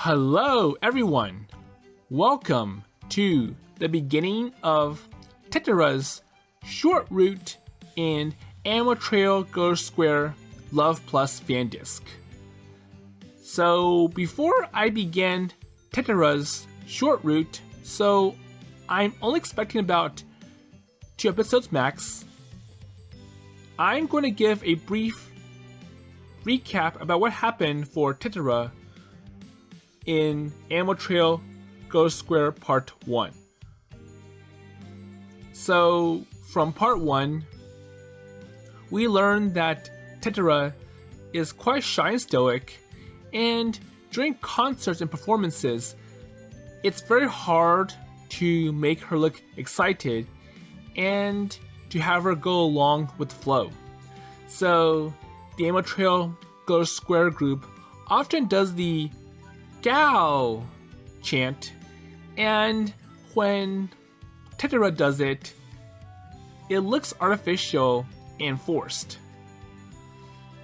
Hello everyone! Welcome to the beginning of Tetora's short route in Nyamo Trail Girlish Square Love Plus fandisc. So before I begin Tetora's short route, I'm only expecting about 2 episodes max, I'm going to give a brief recap about what happened for Tetora in Nyamo Trail Girlish Square Part 1. So, from Part 1, we learned that Tetora is quite shy and stoic, and during concerts and performances, it's very hard to make her look excited and to have her go along with the flow. So, the Nyamo Trail Girlish Square group often does the Gao chant, and when Tetora does it, it looks artificial and forced.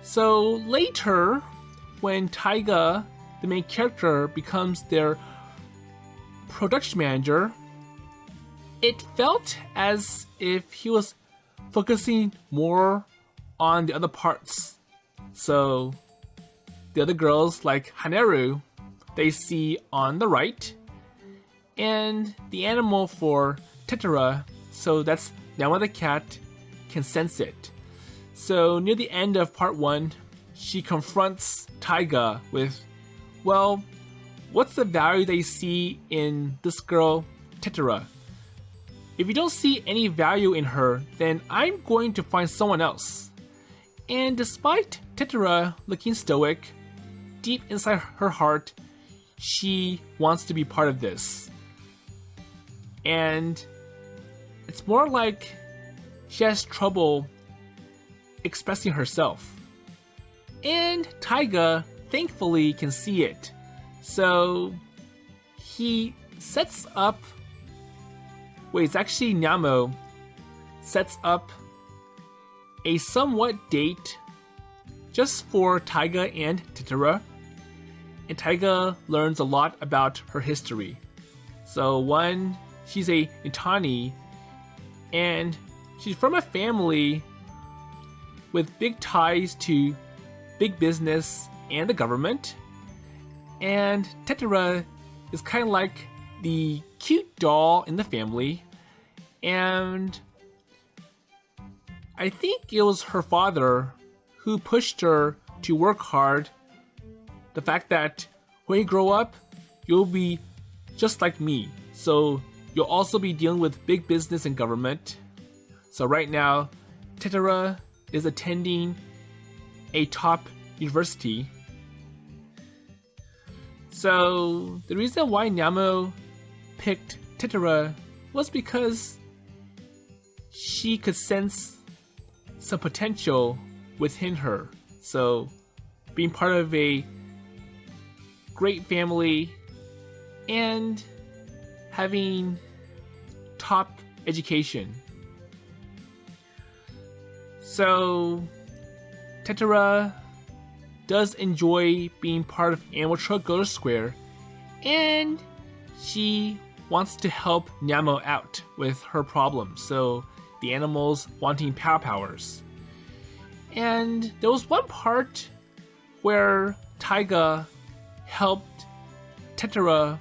So later, when Taiga, the main character, becomes their production manager, it felt as if he was focusing more on the other parts. So the other girls, like Haneru, they see on the right, and the animal for Tetora, so that's Nyamo the cat, can sense it. So near the end of Part 1, she confronts Taiga with, well, what's the value they see in this girl, Tetora? If you don't see any value in her, then I'm going to find someone else. And despite Tetora looking stoic, deep inside her heart, she wants to be part of this. And it's more like she has trouble expressing herself. And Taiga, thankfully, can see it. So he sets up... it's actually Nyamo sets up a somewhat date just for Taiga and Tetora. And Taiga learns a lot about her history. So one, she's a Itani, and she's from a family with big ties to big business and the government. And Tetora is kind of like the cute doll in the family. And I think it was her father who pushed her to work hard. The fact that when you grow up, you'll be just like me. So you'll also be dealing with big business and government. So right now, Tetora is attending a top university. So the reason why Nyamo picked Tetora was because she could sense some potential within her. So being part of a great family and having top education. So Tetora does enjoy being part of Nyamo Trail Girlish Square, and she wants to help Nyamo out with her problems. So the animals wanting powers. And there was one part where Taiga helped Tetora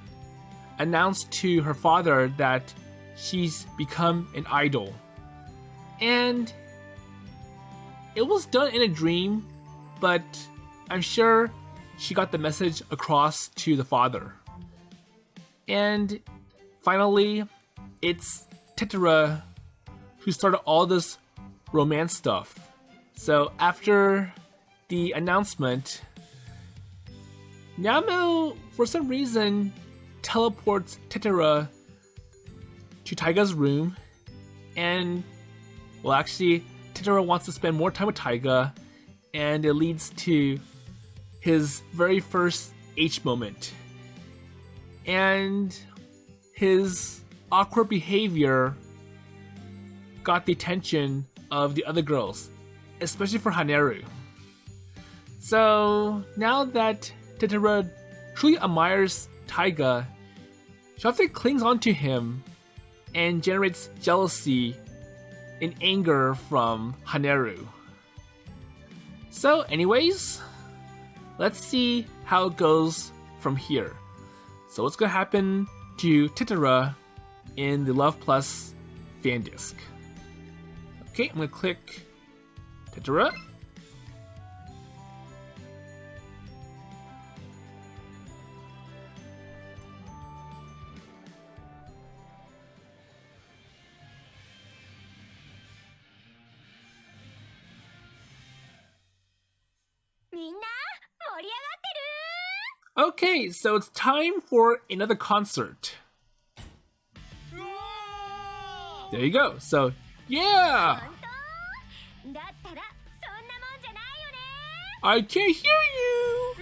announce to her father that she's become an idol. And it was done in a dream, but I'm sure she got the message across to the father. And finally, it's Tetora who started all this romance stuff. So after the announcement, Nyamo, for some reason, teleports Tetora to Taiga's room, and actually, Tetora wants to spend more time with Taiga, and it leads to his very first H moment. And his awkward behavior got the attention of the other girls, especially for Haneru. So now that Tetora truly admires Taiga, she often clings onto him and generates jealousy and anger from Haneru. So anyways, let's see how it goes from here. So what's going to happen to Tetora in the Love Plus fandisc? Okay, I'm going to click Tetora. Okay, so it's time for another concert. There you go. So, yeah! I can't hear you!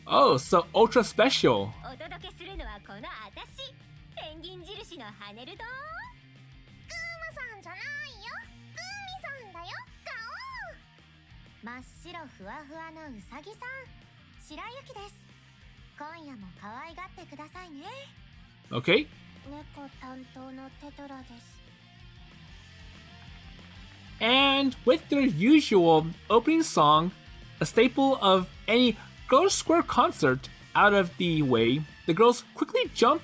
Oh, so ultra special. ペンギン印のハネルドーン。グーマさんじゃないよ。グーミさんだよ。ガオー。真っ白ふわふわのウサギさん。白雪です。今夜も可愛がってくださいね。Okay. 猫担当のテトラです。And with their usual opening song, a staple of any Girlish Square concert out of the way, the girls quickly jump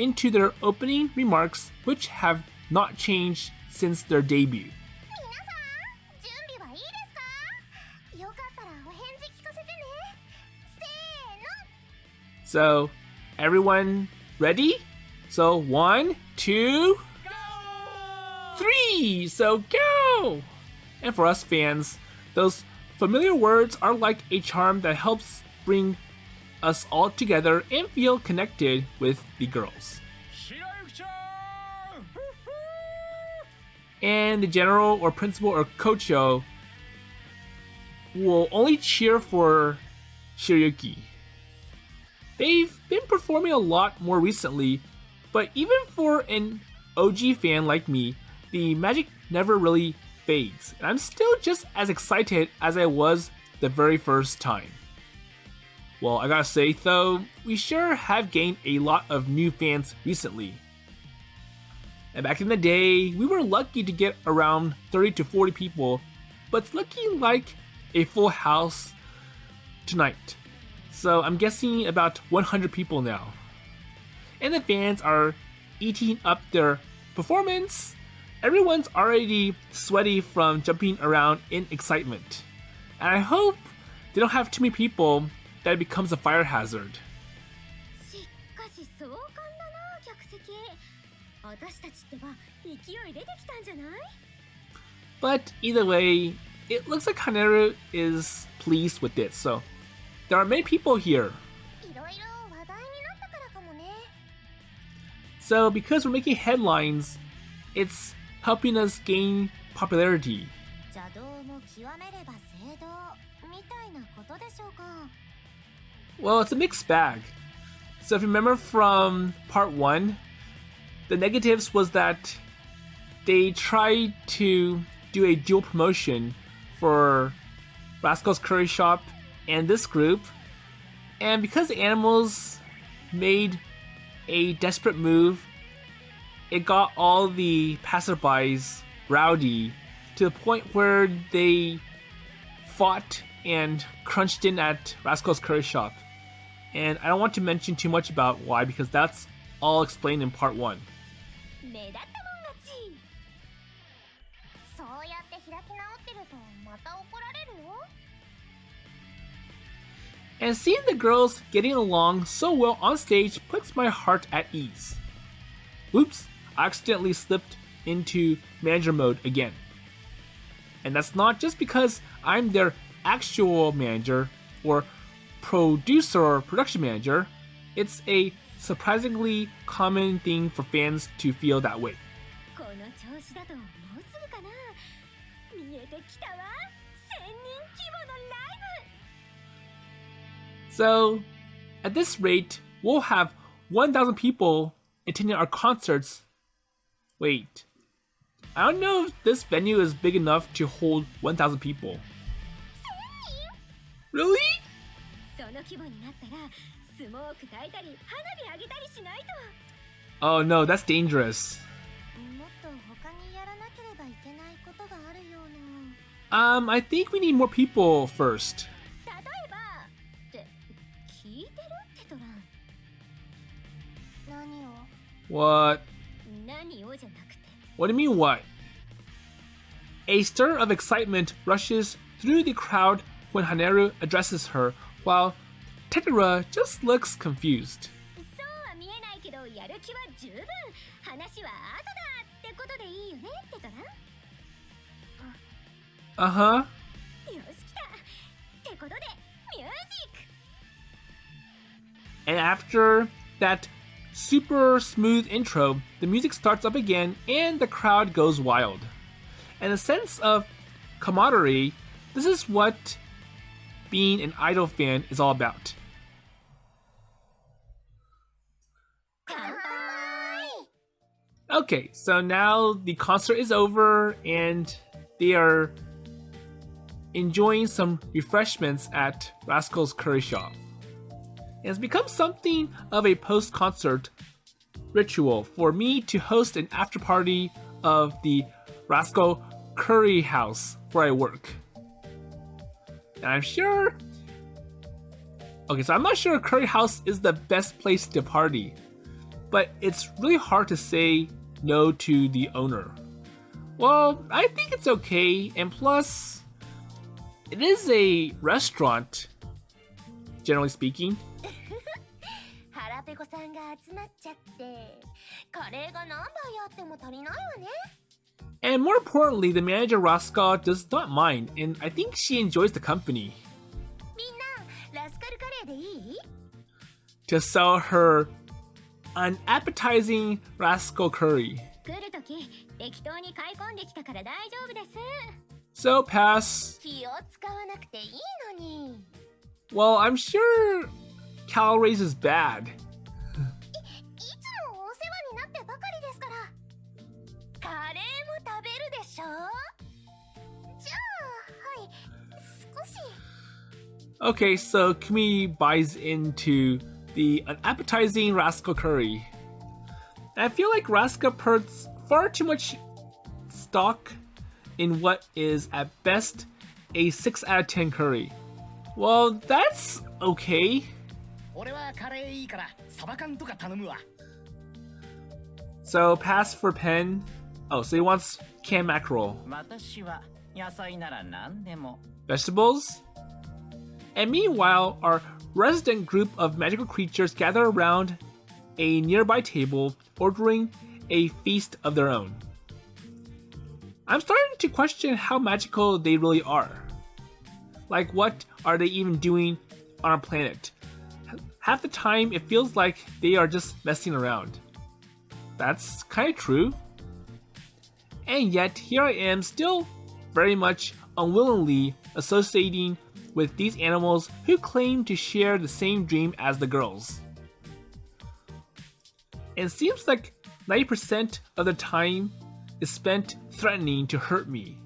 into their opening remarks, which have not changed since their debut. So, everyone ready? So, 1, 2, 3! So, go! And for us fans, those familiar words are like a charm that helps bring us all together and feel connected with the girls. And the general or principal or kocho will only cheer for Shiryuki. They've been performing a lot more recently, but even for an OG fan like me, the magic never really fades. And I'm still just as excited as I was the very first time. Well, I gotta say though, we sure have gained a lot of new fans recently. And back in the day, we were lucky to get around 30 to 40 people, but it's looking like a full house tonight. So I'm guessing about 100 people now. And the fans are eating up their performance. Everyone's already sweaty from jumping around in excitement. And I hope they don't have too many people that it becomes a fire hazard. But either way, it looks like Haneru is pleased with it, so there are many people here. So because we're making headlines, it's helping us gain popularity. Well, it's a mixed bag. So if you remember from part 1, the negatives was that they tried to do a dual promotion for Rascal's Curry Shop and this group, and because the animals made a desperate move, it got all the passerbys rowdy to the point where they fought and crunched in at Rascal's Curry Shop. And I don't want to mention too much about why, because that's all explained in part 1. And seeing the girls getting along so well on stage puts my heart at ease. Oops, I accidentally slipped into manager mode again. And that's not just because I'm their actual manager or producer or production manager. It's a surprisingly common thing for fans to feel that way. So, at this rate, we'll have 1,000 people attending our concerts Wait. I don't know if this venue is big enough to hold 1,000 people. Really? その規模になったらスモーク焚いたり花火あげたりしないと。 Oh no, that's dangerous. もっと他にやらなければいけないことがあるような。I think we need more people first. 例えばって聞いてるテトラン。何を？ What? 何をじゃなくて。 What do you mean what? A stir of excitement rushes through the crowd when Haneru addresses her, while Tetora just looks confused. そうは見えないけどやる気は十分。話は後だってことでいいよねテトラン。Uh-huh. よし来た。ってことでミュージック。 And after that super smooth intro, the music starts up again and the crowd goes wild. And a sense of camaraderie, this is what being an idol fan is all about. 乾杯。 Okay, so now the concert is over and they are enjoying some refreshments at Rascal's Curry shop. It's become something of a post-concert ritual for me to host an after-party of the Rascal Curry house where I work. And I'm sure... Okay, so I'm not sure Curry house is the best place to party, but it's really hard to say no to the owner. Well, I think it's okay, and plus, it is a restaurant, generally speaking. 腹ペコさんが集まっちゃってカレーが何杯あっても足りないわね。 And more importantly, the manager Rascal does not mind, and I think she enjoys the company. みんなラスカルカレーでいい？ To sell her unappetizing Rascal Curry. 来るとき適当に買い込んできたから大丈夫です。 So pass. 気を使わなくていいのに。 Well, I'm sure calories is bad. いつもお世話になってばかりですから。カレーも食べるでしょ？じゃあ、はい、少し。 Okay, so Kumi buys into the unappetizing Rascal Curry. And I feel like Rascal puts far too much stock in what is at best a 6 out of 10 curry. Well, that's okay. 俺はカレーいいからサバ缶とか頼むわ。 So pass for Pen. Oh, so he wants canned mackerel. 私は野菜なら何でも。 Vegetables? And meanwhile, our resident group of magical creatures gather around a nearby table, ordering a feast of their own. I'm starting to question how magical they really are. Like, what are they even doing on our planet? Half the time, it feels like they are just messing around. That's kind of true. And yet, here I am, still very much unwillingly associating with these animals who claim to share the same dream as the girls. And it seems like 90% of the time is spent threatening to hurt me.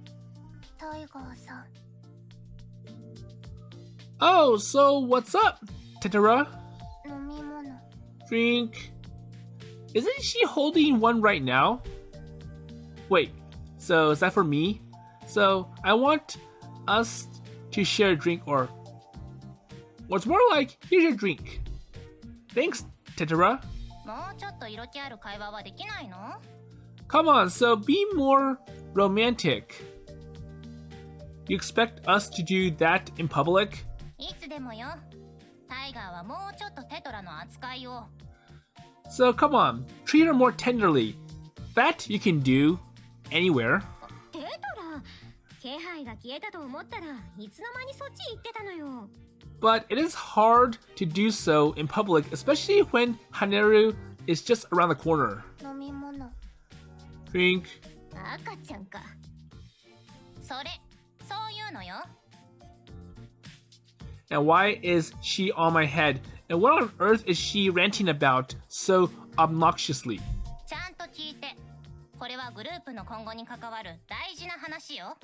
タイガーさん。 Oh, so what's up, Tetora? 飲み物。 Drink. Isn't she holding one right now? Wait, so is that for me? So I want us to share a drink, or it's more like, here's your drink. Thanks, Tetora. もうちょっと色気ある会話はできないの？ Come on, so be more romantic. You expect us to do that in public? いつでもよ。タイガーはもうちょっとテトラの扱いを。 So come on, treat her more tenderly. That you can do anywhere. テトラ、気配が消えたと思ったらいつの間にそっち行ってたのよ。 But it is hard to do so in public, especially when Haneru is just around the corner. 飲み物。 Drink. 赤ちゃんか。それ、そういうのよ。 And why is she on my head? And what on earth is she ranting about so obnoxiously? ちゃんと聞いて。これはグループの今後に関わる大事な話よ。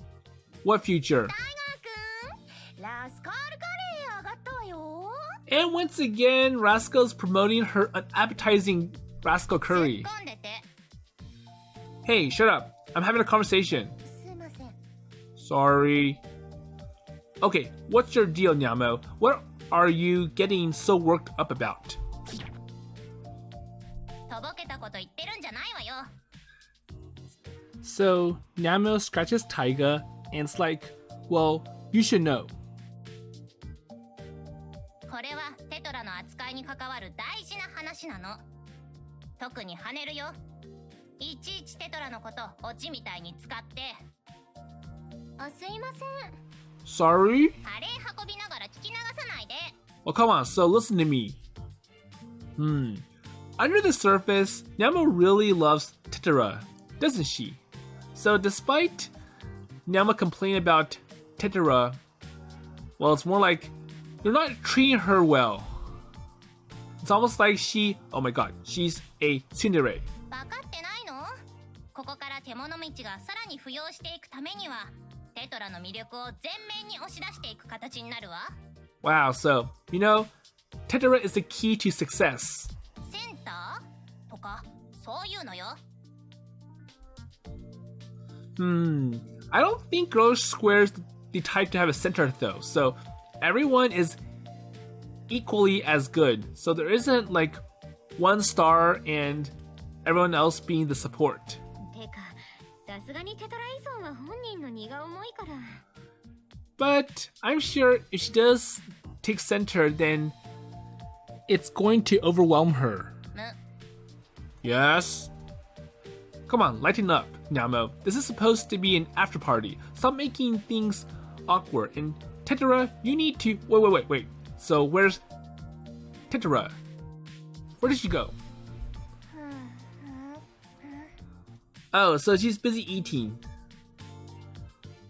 What future? タイガーくん、ラスカールカレー上がったわよ。 And once again, Rascal's promoting her unappetizing Rascal 突っ Curry. 込んでて。 Hey, shut up. I'm having a conversation. すいません。 Sorry. Okay, what's your deal, Nyamo? What are you getting so worked up about? とぼけたこと言ってるんじゃないわよ。 So, Nyamo scratches Taiga, and it's like, well, you should know. これはテトラの扱いに関わる大事な話なの。特にハネるよ。いちいちテトラのことオチみたいに使って。すいません。 Sorry? カレー運びながら聞き流さないで。 Well, come on, so listen to me. Under the surface, Nyamo really loves Tetora, doesn't she? So despite Nyamo complaining about Tetora, well, it's more like you're not treating her well. It's almost like oh my god, she's a tsundere. 分かってないの？ここから獣道がさらに浮揚していくためには、テトラの魅力を前面に押し出していく形になるわ。 Wow, so, Tetora is the key to success. センターとか、そういうのよ。 I don't think Girlish Square is the type to have a center though, so everyone is equally as good. So there isn't like one star and everyone else being the support. てか、さすがにテトラ依存は本人の荷が重いから。 But I'm sure if she does take center, then it's going to overwhelm her. Yes? Come on, lighten up, Nyamo. This is supposed to be an after party. Stop making things awkward. And Tetora, you need to... Wait. So where's Tetora? Where did she go? Oh, so she's busy eating.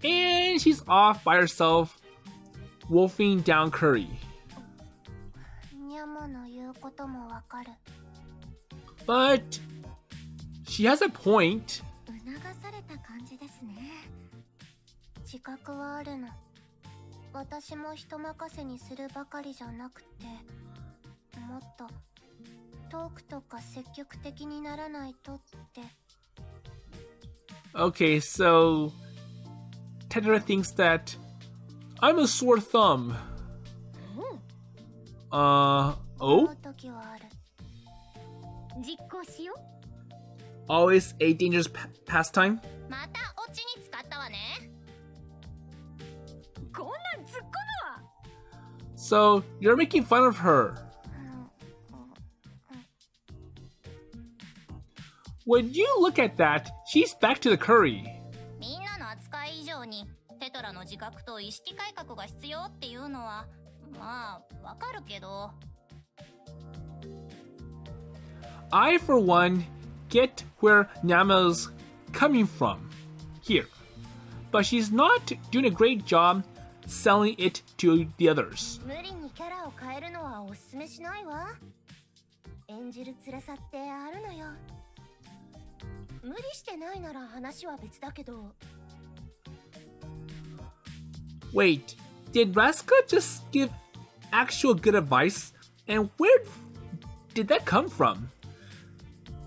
And she's off by herself, wolfing down Curry. ニャモの言うこともわかる。 But she has a point. 促された感じですね。自覚はあるの。私も人任せにするばかりじゃなくて、もっとトークとか積極的にならないとって。 Okay, so Tetora thinks that I'm a sore thumb. Oh? 時はある。実行しよう。 Always a dangerous pastime? またオチに使ったわね。こんなん突っ込むわ。 So you're making fun of her. When you look at that, she's back to the curry. みんなの扱い以上にテトラの自覚と意識改革が必要っていうのはまあわかるけど。 I, for one, get where Nyamo's coming from here, but she's not doing a great job selling it to the others. 無理にキャラを変えるのはおすすめしないわ。演じる辛さってあるのよ。無理してないなら話は別だけど。 Wait, did Rascal just give actual good advice? And where did that come from?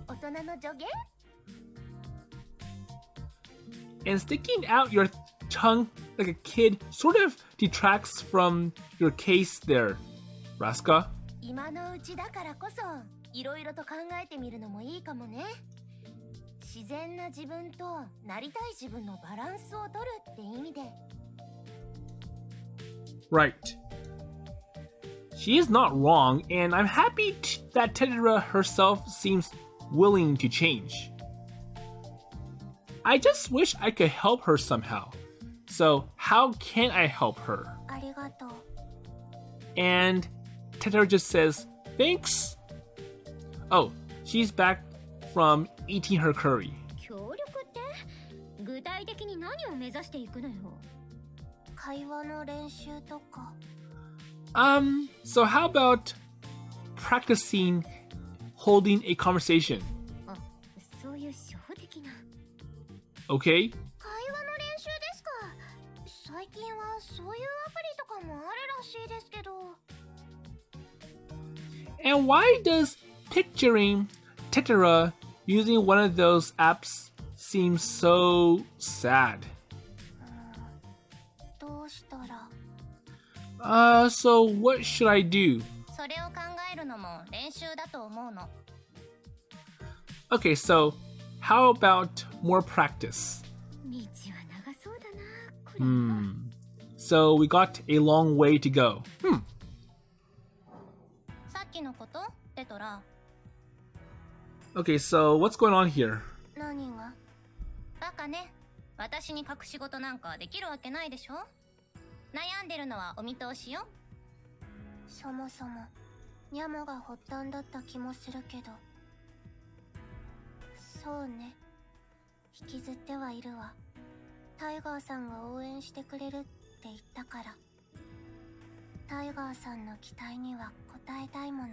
大人の助言？ And sticking out your tongue like a kid sort of detracts from your case there, Rascal. 今のうちだからこそいろいろと考えてみるのもいいかもね。自然な自分となりたい自分のバランスを取るって意味で。 Right. She is not wrong, and I'm happy that Tetora herself seems willing to change. I just wish I could help her somehow. So how can I help her? ありがとう。 And Tetora just says, thanks. Oh, she's back from eating her curry. 協力って具体的に何を目指していくのよ。会話の練習とか。So how about practicing holding a conversation? あ、そういう初歩的な。Okay? 会話の練習ですか。最近はそういうアプリとかもあるらしいですけど。 And why does picturing Tetora using one of those apps seem so sad? どうしたら。 So what should I do? それを考えるのも練習だと思うの。 Okay, so how about more practice? 道は長そうだな、これは。So we got a long way to go. さっきのこと？テトラ。 Okay, so what's going on here? 何が？バカね。私に隠し事なんかできるわけないでしょ。悩んでるのはお見通しよ。そもそもニャモが発端だった気もするけど。そうね、引きずってはいるわ。タイガーさんが応援してくれるって言ったから。タイガーさんの期待には応えたいもの。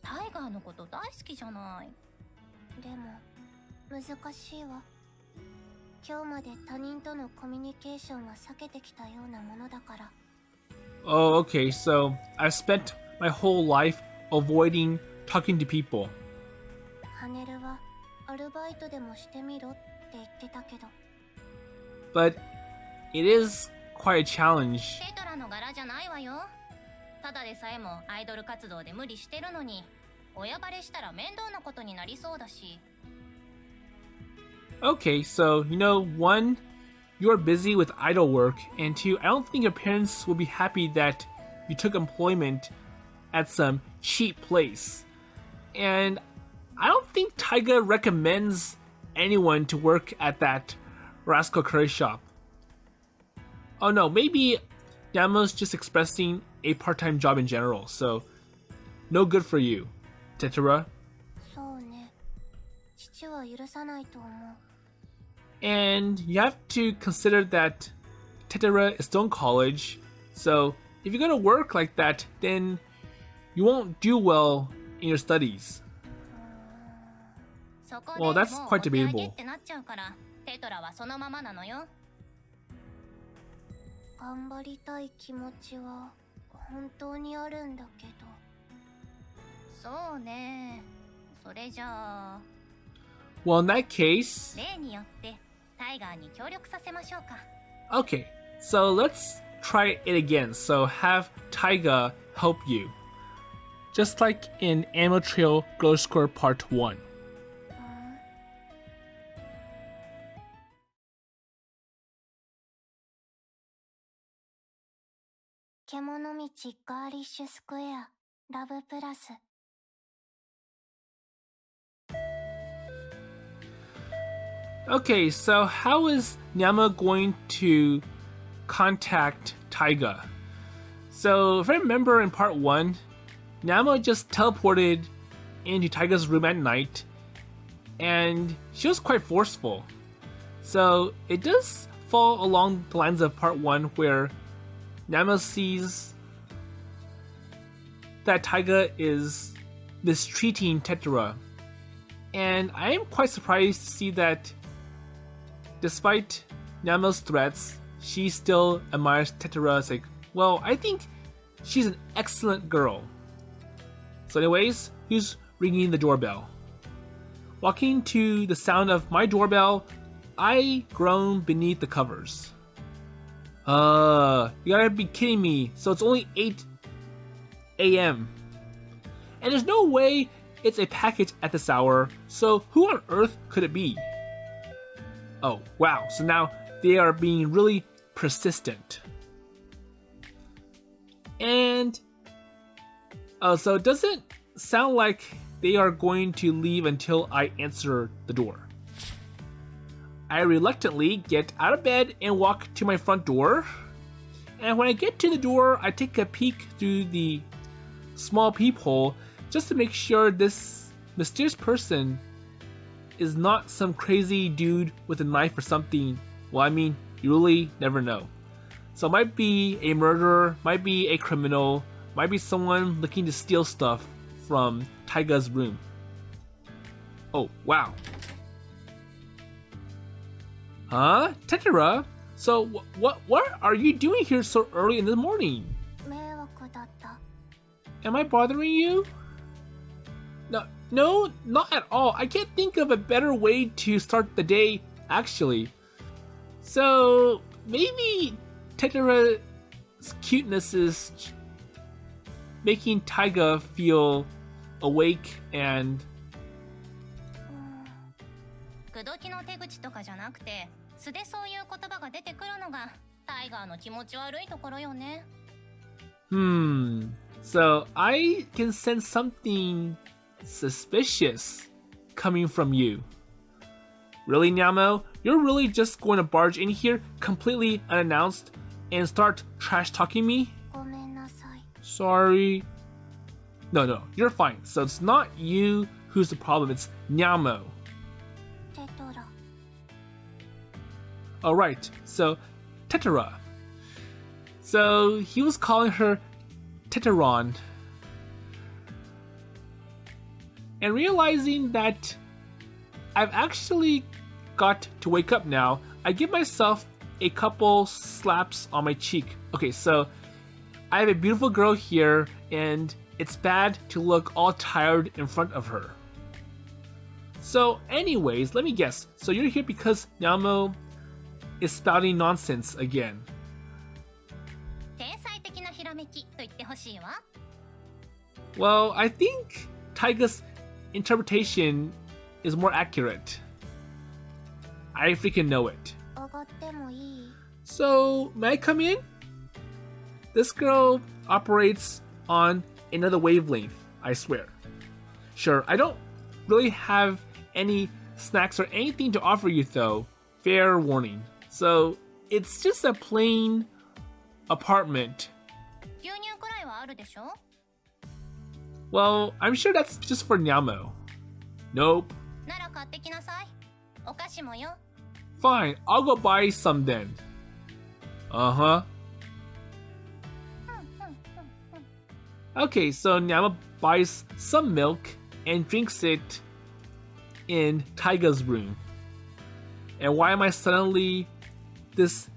タイガーのこと大好きじゃない。でも難しいわ。今日まで他人とのコミュニケーションは避けてきたようなものだから。 Oh, okay, so I've spent my whole life avoiding talking to people. ハネルはアルバイトでもしてみろって言ってたけど。 But it is quite a challenge. テトラの柄じゃないわよ。ただでさえもアイドル活動で無理してるのに、親バレしたら面倒なことになりそうだし。 Okay, so, one, you're busy with idol work, and two, I don't think your parents will be happy that you took employment at some cheap place. And I don't think Taiga recommends anyone to work at that Rascal Curry shop. Oh no, maybe Nyamo's just expressing a part-time job in general, so no good for you, Tetora. そうね。父は許さないと思う。 And you have to consider that Tetora is still in college, so if you're gonna work like that, then you won't do well in your studies. Well, that's quite debatable. ってなっちゃうから、テトラはそのままなのよ。頑張りたい気持ちは本当にあるんだけど。そうね。それじゃあ。 Well, in that case, 例によってタイガーに協力させましょうか。 okay, so let's try it again. So have Taiga help you. Just like in Nyamo Trail Girlish Square Part 1. けもの道ガーリッシュスクエアラブプラス。 Okay, so how is Nyamo going to contact Taiga? So if I remember in part 1, Nyamo just teleported into Taiga's room at night, and she was quite forceful. So it does fall along the lines of part 1, where Nyamo sees that Taiga is mistreating Tetora. And I am quite surprised to see that despite Nyamo's threats, she still admires Tetora. It's like, well, I think she's an excellent girl. So anyways, he's ringing the doorbell. Walking to the sound of my doorbell, I groan beneath the covers. You gotta be kidding me. So it's only 8 a.m. And there's no way it's a package at this hour, so who on earth could it be? Oh, wow, so now they are being really persistent. And so it doesn't sound like they are going to leave until I answer the door. I reluctantly get out of bed and walk to my front door. And when I get to the door, I take a peek through the small peephole just to make sure this mysterious person is not some crazy dude with a knife or something. Well, I mean, you really never know. So it might be a murderer, might be a criminal, might be someone looking to steal stuff from Taiga's room. Oh, wow. Huh? Tetora? So what are you doing here so early in the morning? 迷惑だった。 Am I bothering you? No, not at all. I can't think of a better way to start the day, actually. So, maybe Tetora's cuteness is making Taiga feel awake and... 口説きの手口とかじゃなくて、素でそういう言葉が出てくるのがタイガーの気持ち悪いところよね。So I can sense something suspicious coming from you. Really, Nyamo? You're really just going to barge in here completely unannounced and start trash talking me? ごめんなさい。 Sorry. No, you're fine. So it's not you who's the problem, it's Nyamo. テトラ。 Alright, so Tetora. So he was calling her Tetoron. And realizing that I've actually got to wake up now, I give myself a couple slaps on my cheek. Okay, so I have a beautiful girl here, and it's bad to look all tired in front of her. So anyways, let me guess. So you're here because Nyamo is spouting nonsense again. 天才的なひらめきと言ってほしいわ。 Well, I think Taiga's interpretation is more accurate. I freaking know it. 上がってもいい？ So, may I come in? This girl operates on another wavelength, I swear. Sure, I don't really have any snacks or anything to offer you though. Fair warning. So, it's just a plain apartment. 牛乳くらいはあるでしょ？ Well, I'm sure that's just for Nyamo. Nope. なら買ってきなさい。お菓子もよ。 Fine, I'll go buy some then. Uh-huh. Okay, so Nyamo buys some milk and drinks it in Taiga's room. And why am I suddenly this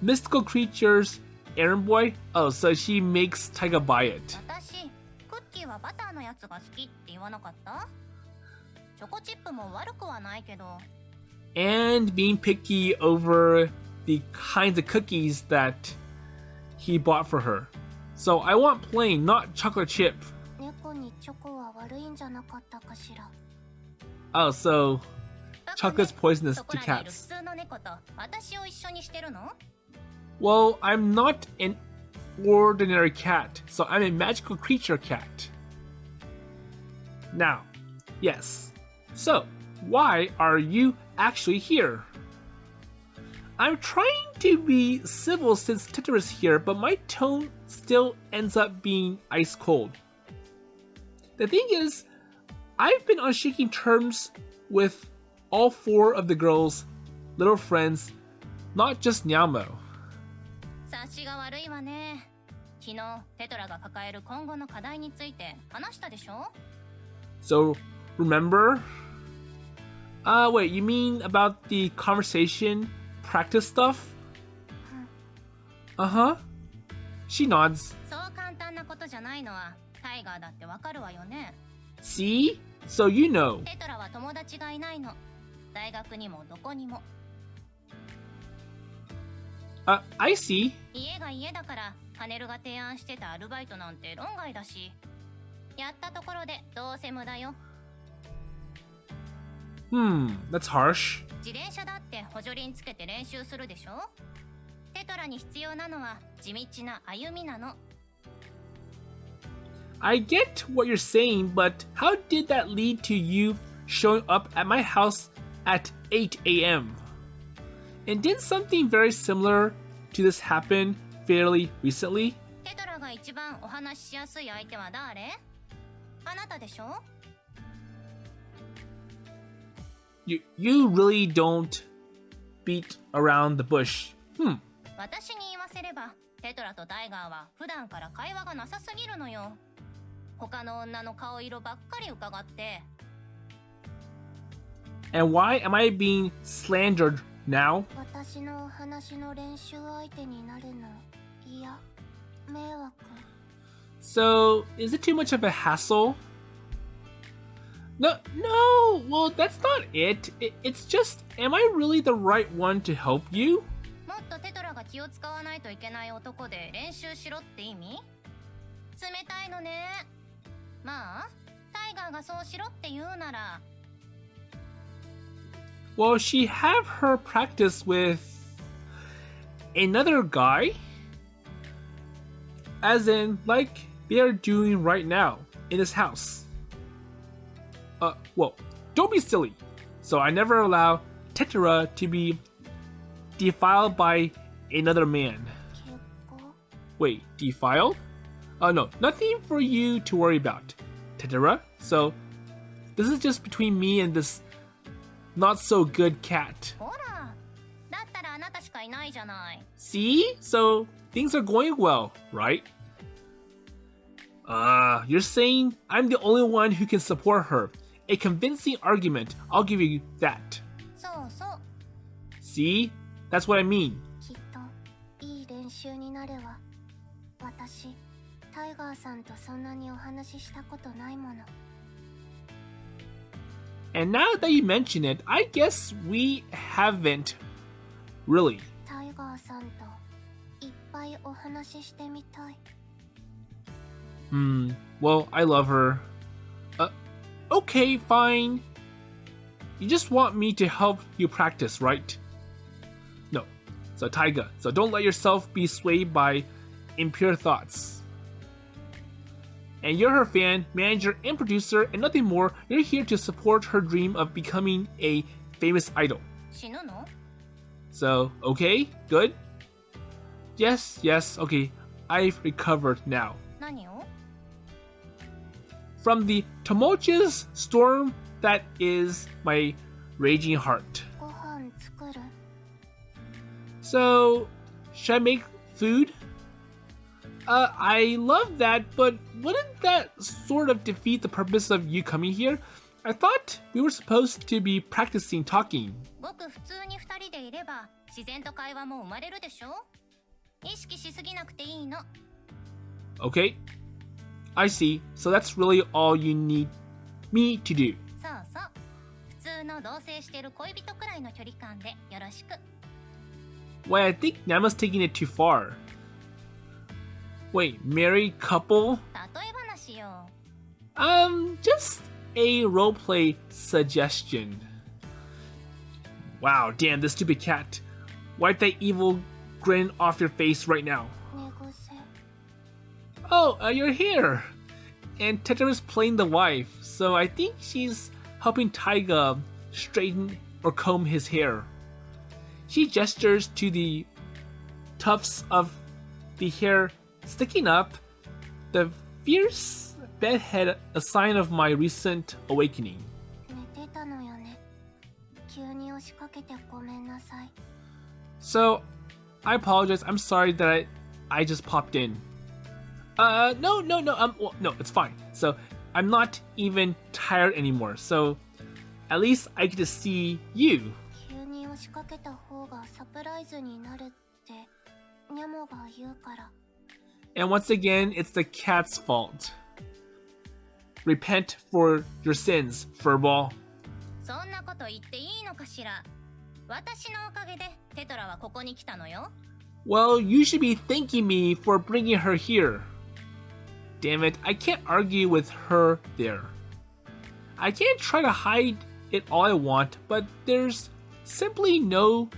mystical creature's errand boy? Oh, so she makes Taiga buy it. 私、クッキーはバターのやつが好きって言わなかった？チョコチップも悪くはないけど。 And being picky over the kinds of cookies that he bought for her. So I want plain, not chocolate chip. 猫にチョコは悪いんじゃなかったかしら。 Oh, so chocolate's poisonous そこ to らにいる cats. 普通の猫と私を一緒にしてるの？ Well, I'm not an ordinary cat, so I'm a magical creature cat. Now, yes. So, why are you actually here? I'm trying to be civil since Tetora's here, but my tone still ends up being ice cold. The thing is, I've been on shaking terms with all four of the girls' little friends, not just Nyamo. 察しが悪いわね。昨日テトラが抱える今後の課題について話したでしょ？ So, remember? Wait, you mean about the conversation practice stuff? Uh-huh. She nods. そう簡単なことじゃないのはタイガーだってわかるわよね。 See? So you know. テトラは友達がいないの。大学にもどこにも。 I see. 家が家だからハネルが提案してたアルバイトなんて論外だし。やったところでどうせ無駄よ。 That's harsh. 自転車だって補助輪つけて練習するでしょ？テトラに必要なのは地道な歩みなの。 I get what you're saying, but how did that lead to you showing up at my house at 8 a.m.? And didn't something very similar to this happen fairly recently? テトラが一番お話ししやすい相手は誰？あなたでしょ？ You really don't beat around the bush. 私に言わせればテトラとタイガーは普段から会話がなさすぎるのよ。他の女の顔色ばっかり伺って。 And why am I being slandered now? 私のお話の練習相手になるの嫌、迷惑。 So, is it too much of a hassle? No, well, that's not it. It's just, am I really the right one to help you? もっとテトラが気を使わないといけない男で練習しろって意味？冷たいのね。まあ、タイガーがそうしろって言うなら。 Well, she have her practice with another guy? As in, like they are doing right now in this house. Well, don't be silly. So I never allow Tetora to be defiled by another man. 結構 Wait, defiled? No, nothing for you to worry about, Tetora. So, this is just between me and this not so good cat. ほら、だったらあなたしかいないじゃない。 See? So, things are going well, right? You're saying I'm the only one who can support her. A convincing argument, I'll give you that. そうそう。 See? That's what I mean. きっといい練習になるわ。私、タイガーさんとそんなにお話ししたことないもの。 And now that you mention it, I guess we haven't really. タイガーさんといっぱいお話ししてみたい。 Well, I love her. Okay, fine. You just want me to help you practice, right? No. So, Taiga, so don't let yourself be swayed by impure thoughts. And you're her fan, manager, and producer, and nothing more. You're here to support her dream of becoming a famous idol. 死ぬの？ So, okay, good? Yes, okay. I've recovered now. 何を？ From the tumultuous storm that is my raging heart. ご飯作る？ So, should I make food? I love that, but wouldn't that sort of defeat the purpose of you coming here? I thought we were supposed to be practicing talking. ごく普通に二人でいれば自然と会話も生まれるでしょ？意識しすぎなくていいの。 Okay, I see. So that's really all you need me to do. そうそう。普通の同棲してる恋人くらいの距離感でよろしく。 Wait, I think Nama's taking it too far. Wait, married couple? 例え話よ。 Just a roleplay suggestion. Wow, damn, this stupid cat. Wipe that evil grin off your face right now. 寝癖。 Oh, you're here. And Tetra's playing the wife, so I think she's helping Taiga straighten or comb his hair. She gestures to the tufts of the hair sticking up, the fierce bedhead, a sign of my recent awakening. 寝てたのよね。急に押しかけてごめんなさい。 So, I apologize. I'm sorry that I just popped in. No, well, no, it's fine. So, I'm not even tired anymore. So, at least I get to see you. 急に押しかけた方がサプライズになるってニャモが言うから。 And once again, it's the cat's fault. Repent for your sins, furball. そんなこと言っていいのかしら。私のおかげでテトラはここに来たのよ。 Well, you should be thanking me for bringing her here. Damn it, I can't argue with her there. I can't try to hide it all I want, but there's simply no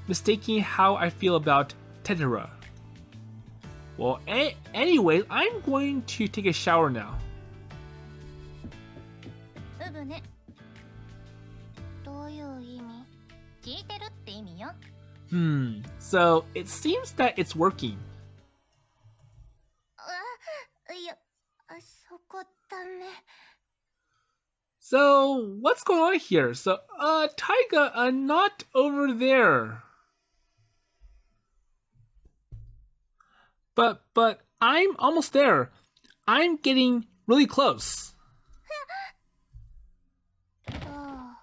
mistaking how I feel about Tetora. Well, anyway, I'm going to take a shower now. うぶね。どういう意味？聞いてるって意味よ。 So it seems that it's working. いや、そこダメ。 So what's going on here? So, Taiga, not over there. But I'm almost there. I'm getting really close. どう？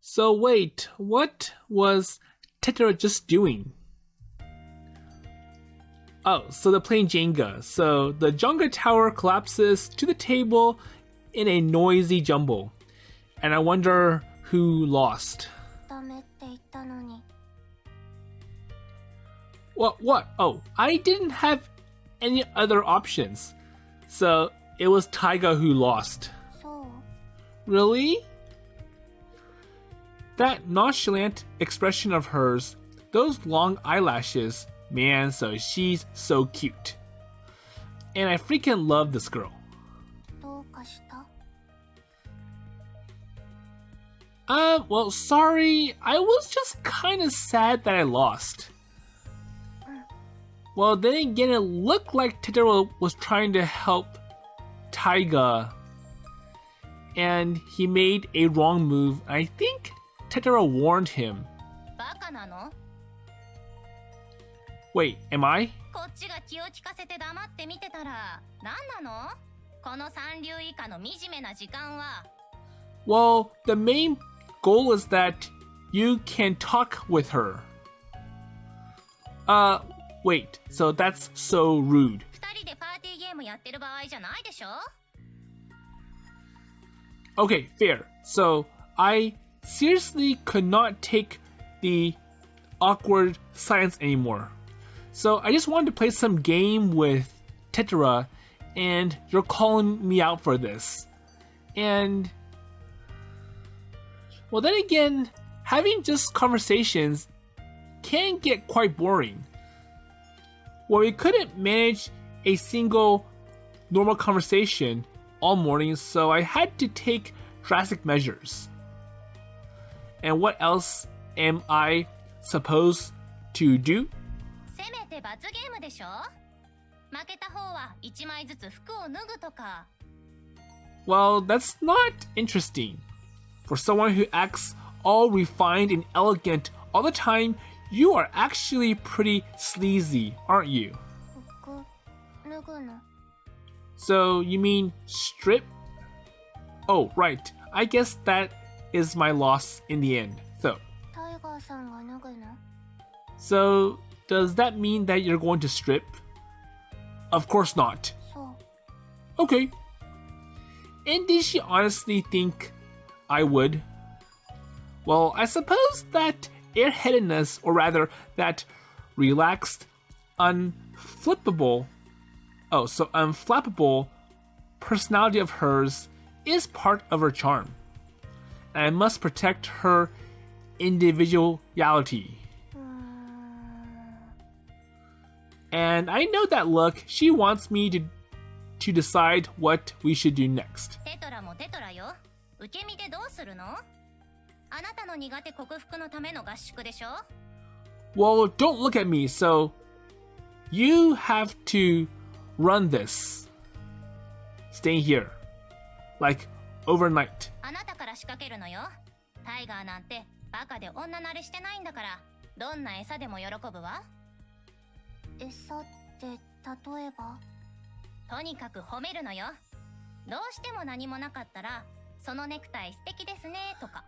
So wait, what was Tetora just doing? Oh, so they're playing Jenga. So the Jenga tower collapses to the table in a noisy jumble. And I wonder who lost. ダメって言ったのに。 What? Oh, I didn't have any other options. So it was Taiga who lost. そう。 Really? That nonchalant expression of hers, those long eyelashes, man, so she's so cute. And I freaking love this girl. どうかした？ Well, sorry, I was just kind of sad that I lost. Well, then again, it looked like Tetora was trying to help Taiga, and he made a wrong move. I think Tetora warned him. バカなの？ Wait, am I? こっちが気を利かせて黙って見てたら、何なの？この三流以下の惨めな時間は。 Well, the main goal is that you can talk with her. Wait, so that's so rude. 二人でパーティーゲームやってる場合じゃないでしょ？ Okay, fair. So, I seriously could not take the awkward silence anymore. So, I just wanted to play some game with Tetora, and you're calling me out for this. And, well, then again, having just conversations can get quite boring. Well, we couldn't manage a single normal conversation all morning, so I had to take drastic measures. And what else am I supposed to do? せめて罰ゲームでしょ？負けた方は一枚ずつ服を脱ぐとか。 Well, that's not interesting. For someone who acts all refined and elegant all the time, you are actually pretty sleazy, aren't you? 服脱ぐの？ So, you mean strip? Oh, right. I guess that is my loss in the end, though. タイガーさんが脱ぐの？ So, does that mean that you're going to strip? Of course not. そう。 Okay. And did she honestly think I would? Well, I suppose that airheadedness, or rather, that relaxed, unflappable personality of hers is part of her charm. And I must protect her individuality. And I know that look. She wants me to decide what we should do next. テトラもテトラよ。受け身でどうするの？あなたの苦手克服のための合宿でしょ？ Well, don't look at me, so you have to run this. Staying here. Like, overnight. あなたから仕掛けるのよ。タイガーなんてバカで女慣れしてないんだから、どんな餌でも喜ぶわ。餌って例えば？とにかく褒めるのよ。どうしても何もなかったら、そのネクタイ素敵ですねとか。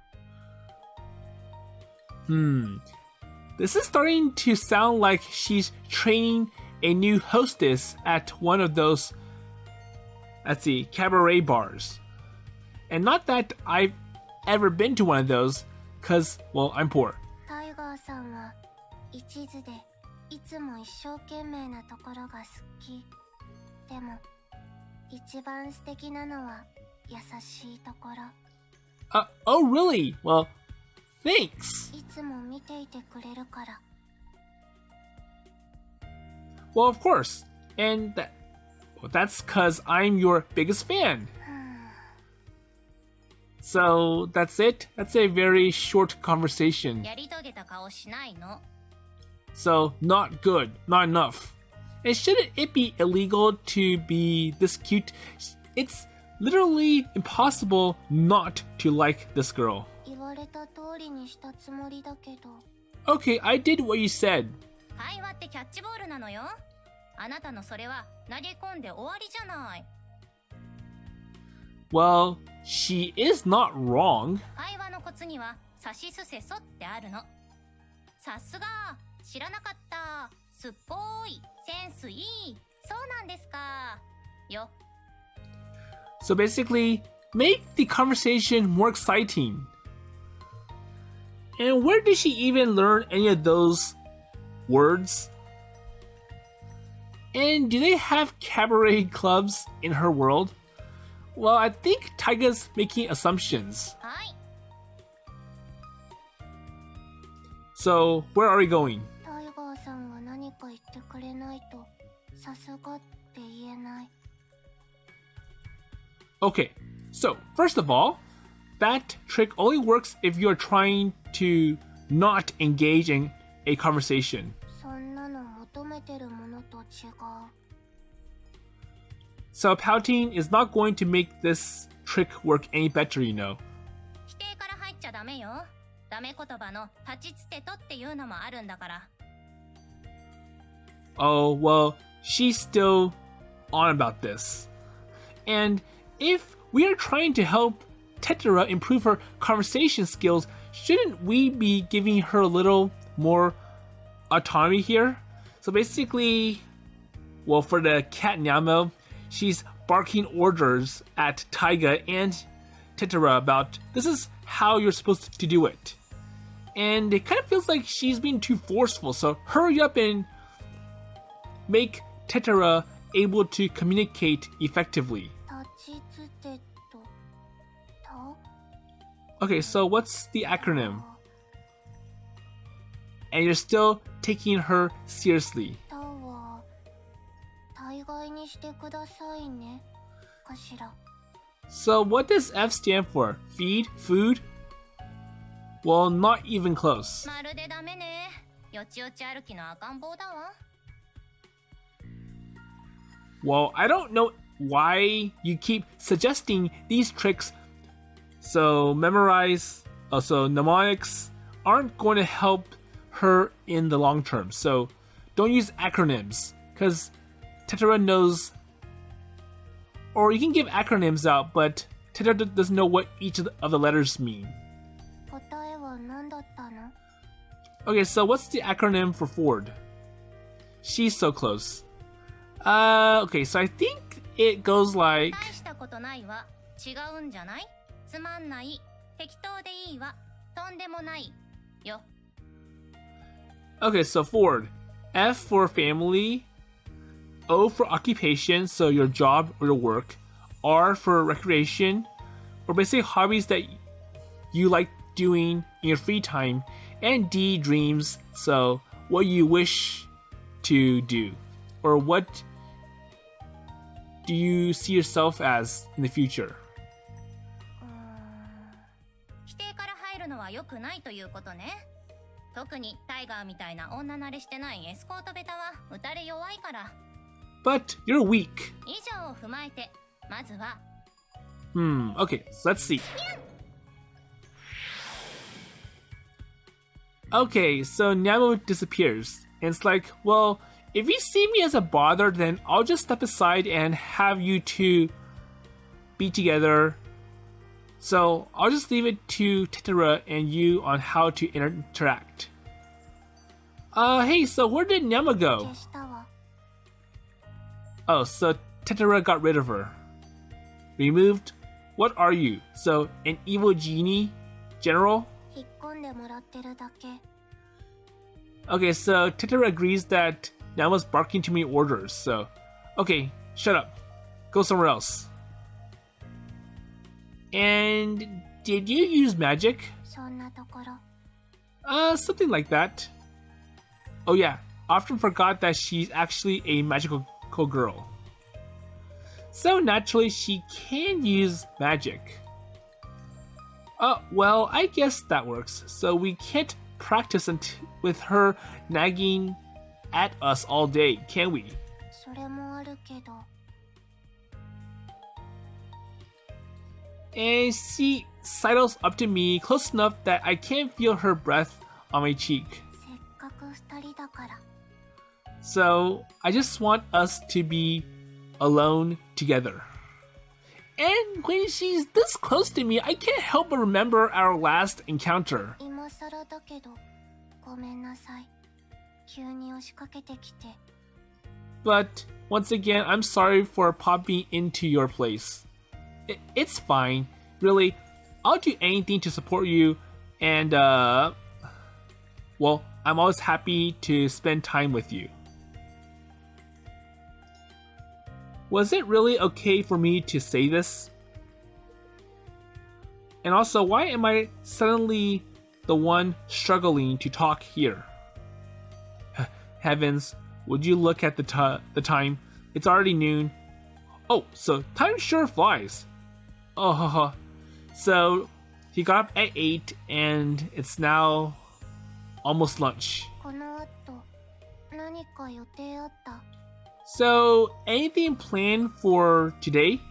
This is starting to sound like she's training a new hostess at one of those, let's see, cabaret bars. And not that I've ever been to one of those, cause, well, I'm poor. タイガーさんは一途でいつも一生懸命なところが好き。でも一番素敵なのは優しいところ。Oh really? Well, thanks. いつも見ていてくれるから。Well, of course. And that's cause I'm your biggest fan. So, that's it. That's a very short conversation. やり遂げた顔しないの。 So, not good. Not enough. And shouldn't it be illegal to be this cute? It's literally impossible not to like this girl. 言われた通りにしたつもりだけど。 Okay, I did what you said. 会話ってキャッチボールなのよ。あなたのそれは投げ込んで終わりじゃない。 Well, she is not wrong. 会話のコツにはさしすせそってあるの。さすが知らなかった。すっぽーい。センスいい。そうなんですか。よ。 So basically, make the conversation more exciting. And where did she even learn any of those words? And do they have cabaret clubs in her world? Well, I think Taiga's making assumptions. はい。 So, where are we going? タイガーさんが何か言ってくれないとさすがって言えない。 Okay, so first of all, that trick only works if you're trying to not engage in a conversation. そんなの求めてるものと違う。 So pouting is not going to make this trick work any better, you know. 否定から入っちゃダメよ。ダメ言葉の立ちつてとっていうのもあるんだから。 Oh, well, she's still on about this. And if we are trying to help Tetora improve her conversation skills, shouldn't we be giving her a little more autonomy here? So basically, well, for the cat Nyamo, she's barking orders at Taiga and Tetora about this is how you're supposed to do it. And it kind of feels like she's being too forceful, so hurry up and make Tetora able to communicate effectively. 立ちつてと。と。 Okay, so what's the acronym? And you're still taking her seriously. たは大概にしてくださいね。かしら。 So what does F stand for? Feed? Food? Well, not even close. まるでダメね。よちよち歩きの赤ん坊だわ。 Well, I don't know why you keep suggesting these tricks. So mnemonics aren't going to help her in the long term. So don't use acronyms, because Tetora knows, or you can give acronyms out, but Tetora doesn't know what each of the letters mean. 答えは何だったの？ Okay, so what's the acronym for Ford? She's so close. Okay, so I think it goes like... 大したことないわ。違うんじゃない？つまんない。適当でいいわ。とんでもない。よ。 Okay, so Ford. F for family. O for occupation, so your job or your work. R for recreation, or basically hobbies that you like doing in your free time. And D, dreams, so what you wish to do. Or what do you see yourself as in the future? 否定から入るのは良くないということね。特にタイガーみたいな女慣れしてないエスコートベタは打たれ弱いから。 But you're weak. 以上を踏まえて、まずは。Okay, so let's see. Okay, so Nyamo disappears. And it's like, well, if you see me as a bother, then I'll just step aside and have you two be together. So I'll just leave it to Tetora and you on how to interact. Hey, so where did Nyamo go? 消したわ。 Oh, so Tetora got rid of her. Removed? What are you? So, an evil genie? General? 引っ込んでもらってるだけ。 Okay, so Tetora agrees that Nyamo's barking too many orders, so... Okay, shut up. Go somewhere else. And... did you use magic? そんなところ。 Something like that. Oh yeah, often forgot that she's actually a magical girl. So naturally, she can use magic. Oh, well, I guess that works. So we can't practice with her nagging at us all day, can we? それもあるけど。 And she sidles up to me close enough that I can't feel her breath on my cheek. せっかく二人だから。 So I just want us to be alone together. And when she's this close to me, I can't help but remember our last encounter. 今更だけど、ごめんなさい。急に押しかけてきて。 But once again, I'm sorry for popping into your place. It's fine. Really, I'll do anything to support you, and well, I'm always happy to spend time with you. Was it really okay for me to say this? And also, why am I suddenly the one struggling to talk here? Heavens, would you look at the time? It's already noon. Oh, so time sure flies. Oh, so he got up at 8 and it's now almost lunch. この後、何か予定あった？ So, anything planned for today?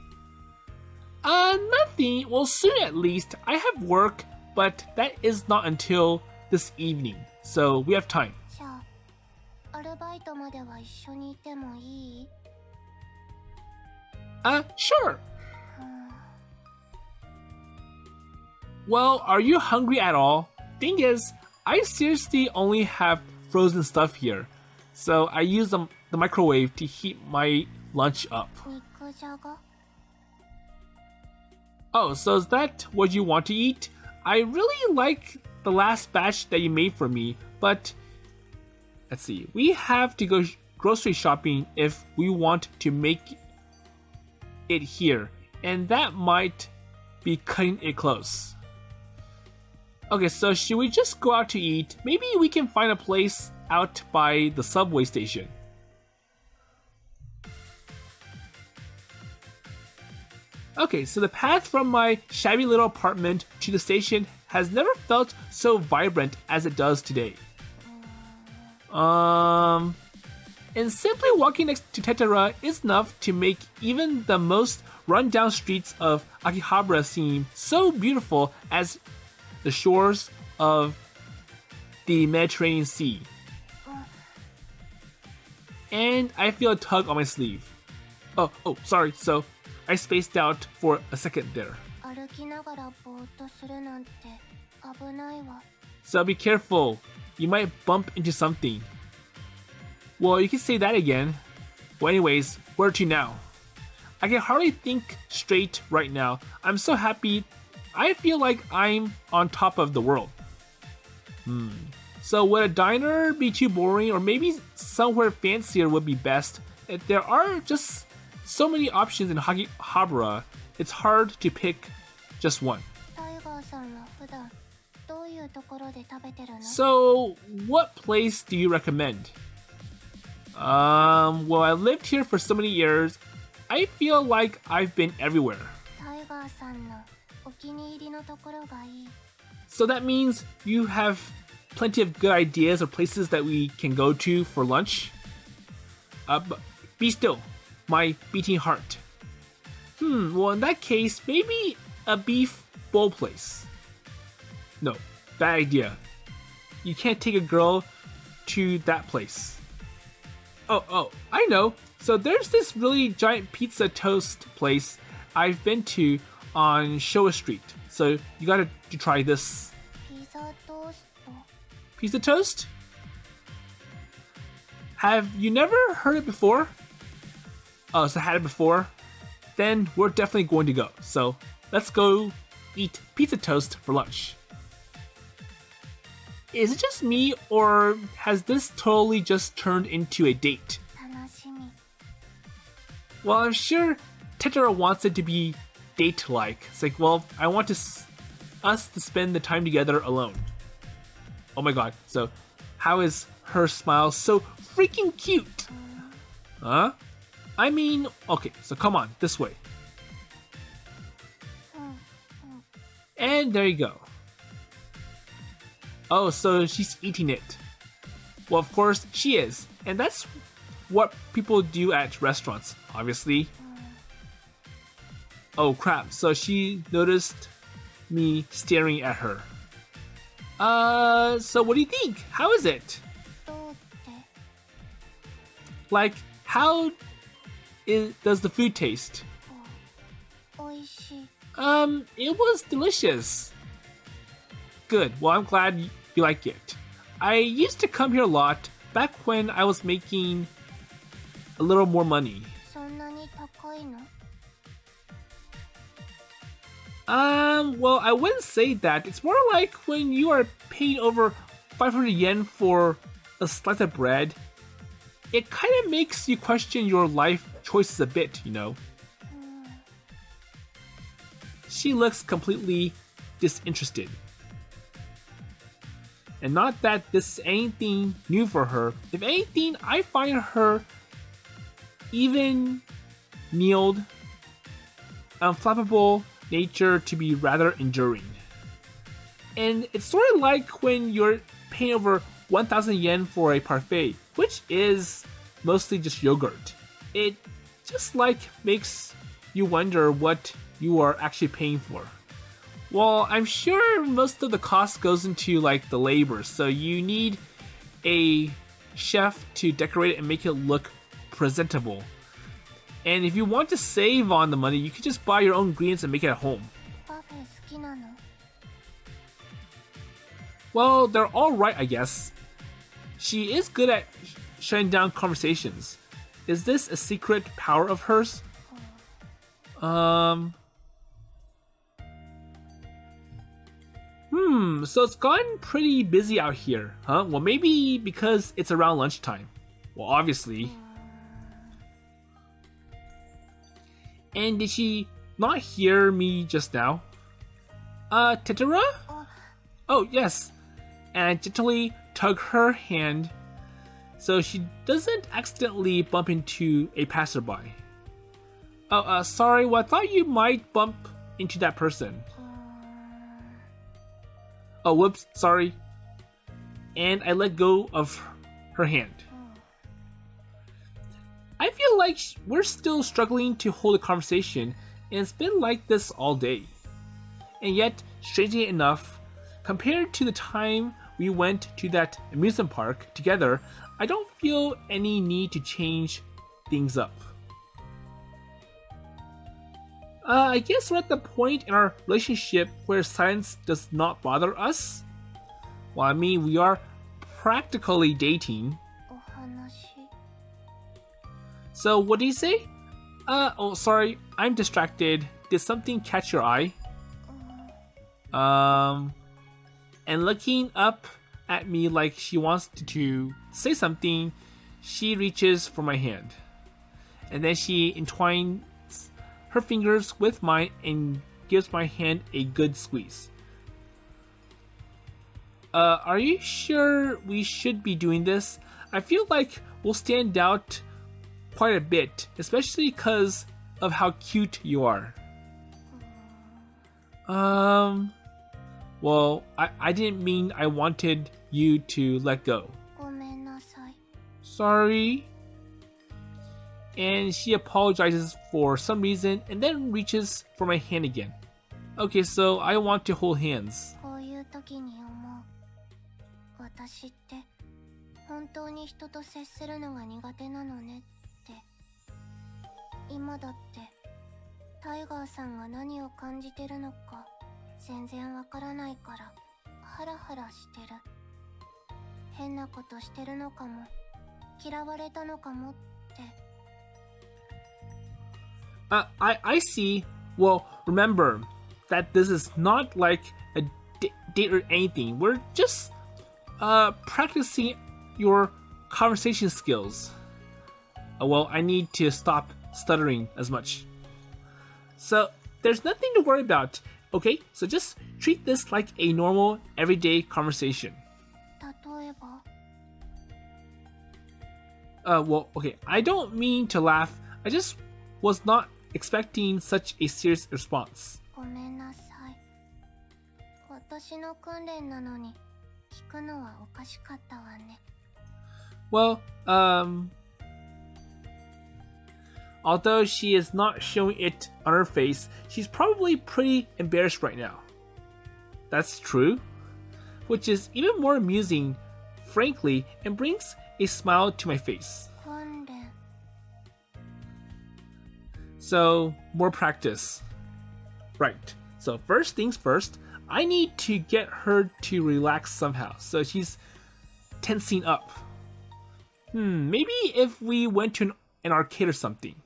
Nothing. Well, soon at least. I have work, but that is not until this evening. So, we have time. じゃあ、アルバイトまでは一緒にいてもいい？ Sure. Well, are you hungry at all? Thing is, I seriously only have frozen stuff here. So, I use the microwave to heat my lunch up. 肉じゃが？ Oh, so is that what you want to eat? I really like the last batch that you made for me, but let's see. We have to go grocery shopping if we want to make it here, and that might be cutting it close. Okay, so should we just go out to eat? Maybe we can find a place out by the subway station. Okay, so the path from my shabby little apartment to the station has never felt so vibrant as it does today. And simply walking next to Tetora is enough to make even the most run-down streets of Akihabara seem so beautiful as the shores of the Mediterranean Sea. And I feel a tug on my sleeve. Oh, sorry, so I spaced out for a second there. 歩きながらぼーっとするなんて危ないわ。 So be careful, you might bump into something. Well, you can say that again. Well, anyways, where to now? I can hardly think straight right now. I'm so happy. I feel like I'm on top of the world. So would a diner be too boring, or maybe somewhere fancier would be best? If there are just so many options in Akihabara, it's hard to pick just one. タイガーさんは普段どういうところで食べてるの？ So, what place do you recommend? Well, I lived here for so many years. I feel like I've been everywhere. タイガーさんのお気に入りのところがいい。 So that means you have plenty of good ideas or places that we can go to for lunch? But be still, my beating heart. Well, in that case, maybe a beef bowl place. No, bad idea. You can't take a girl to that place. Oh, I know. So there's this really giant pizza toast place I've been to on Showa Street. So you gotta try this. ピザトースト。 Pizza toast? Have you never heard it before? Oh, so had it before? Then we're definitely going to go. So let's go eat pizza toast for lunch. Is it just me, or has this totally just turned into a date? 楽しみ。 Well, I'm sure Tetora wants it to be date-like. It's like, well, I want us to spend the time together alone. Oh my god, so how is her smile so freaking cute? Huh? I mean, okay, so come on, this way. And there you go. Oh, so she's eating it. Well, of course, she is. And that's what people do at restaurants, obviously. Oh crap, so she noticed me staring at her. So what do you think? How is it? どうって。 Like, how does the food taste? おいしい。 It was delicious. Good, well, I'm glad you like it. I used to come here a lot back when I was making a little more money. そんなに高いの？ Well, I wouldn't say that. It's more like when you are paying over 500 yen for a slice of bread, it kind of makes you question your life choices a bit, you know? She looks completely disinterested. And not that this is anything new for her. If anything, I find her even kneeled, unflappable nature to be rather enduring. And it's sort of like when you're paying over 1,000 yen for a parfait, which is mostly just yogurt. It just like makes you wonder what you are actually paying for. Well, I'm sure most of the cost goes into like the labor, so you need a chef to decorate it and make it look presentable. And if you want to save on the money, you can just buy your own ingredients and make it at home. パフェ好きなの？ Well, they're alright, I guess. She is good at shutting down conversations. Is this a secret power of hers? So it's gotten pretty busy out here, huh? Well, maybe because it's around lunchtime. Well, obviously. And did she not hear me just now? Tetora? Oh, yes. And gently tug her hand so she doesn't accidentally bump into a passerby. Oh, sorry, well, I thought you might bump into that person. Oh, whoops, sorry. And I let go of her hand. I feel like we're still struggling to hold a conversation, and it's been like this all day. And yet, strangely enough, compared to the time we went to that amusement park together, I don't feel any need to change things up. I guess we're at the point in our relationship where silence does not bother us. Well, I mean, we are practically dating. お話。 So, what do you say? Oh, sorry, I'm distracted. Did something catch your eye? And looking up at me like she wants to say something, she reaches for my hand. And then she entwines her fingers with mine and gives my hand a good squeeze. Are you sure we should be doing this? I feel like we'll stand out quite a bit, especially because of how cute you are. Well, I didn't mean I wanted you to let go. ごめんなさい。 Sorry. And she apologizes for some reason and then reaches for my hand again. Okay, so I want to hold hands. こういう時に思う。私って本当に人と接するのが苦手なのねって。今だってタイガーさんが何を感じてるのか全然わからないからハラハラしてる。変なことしてるのかも嫌われたのかもって。I see. Well, remember that this is not like a date or anything. We're just practicing your conversation skills. Well, I need to stop stuttering as much. So there's nothing to worry about. Okay, so just treat this like a normal, everyday conversation. 例えば Well, okay, I don't mean to laugh. I just was not expecting such a serious response. ごめんなさい。私の訓練なのに聞くのはおかしかったわね。 Well, although she is not showing it on her face, she's probably pretty embarrassed right now. That's true, which is even more amusing, frankly, and brings a smile to my face. 訓練 So, more practice. Right, so first things first, I need to get her to relax somehow. So she's tensing up. Maybe if we went to an arcade or something.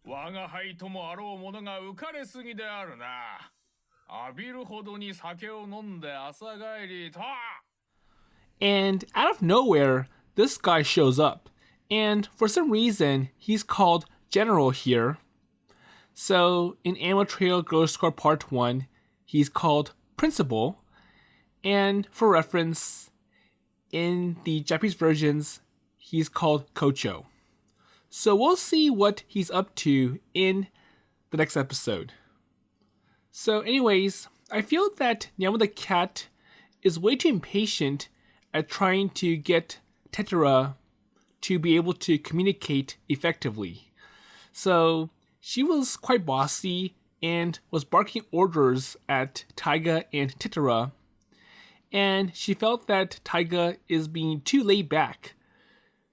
我が輩ともあろうものが浮かれすぎであるな。浴びるほどに酒を飲んで朝帰りと。And out of nowhere, this guy shows up. And for some reason, he's called General here. So in Nyamo Trail Girlish Square Part 1, he's called Principal. And for reference, in the Japanese versions, he's called Kocho. So we'll see what he's up to in the next episode. So anyways, I feel that Nyamo the cat is way too impatient at trying to get Tetora to be able to communicate effectively. So she was quite bossy and was barking orders at Taiga and Tetora. And she felt that Taiga is being too laid back.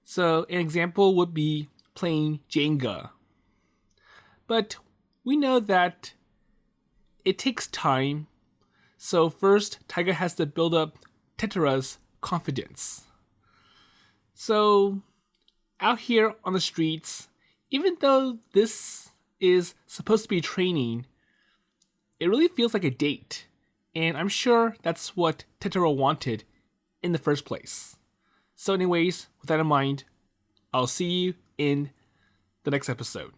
So an example would be playing Jenga. But we know that it takes time. So first, Taiga has to build up Tetora's confidence. So out here on the streets, even though this is supposed to be training, it really feels like a date. And I'm sure that's what Tetora wanted in the first place. So anyways, with that in mind, I'll see you in the next episode.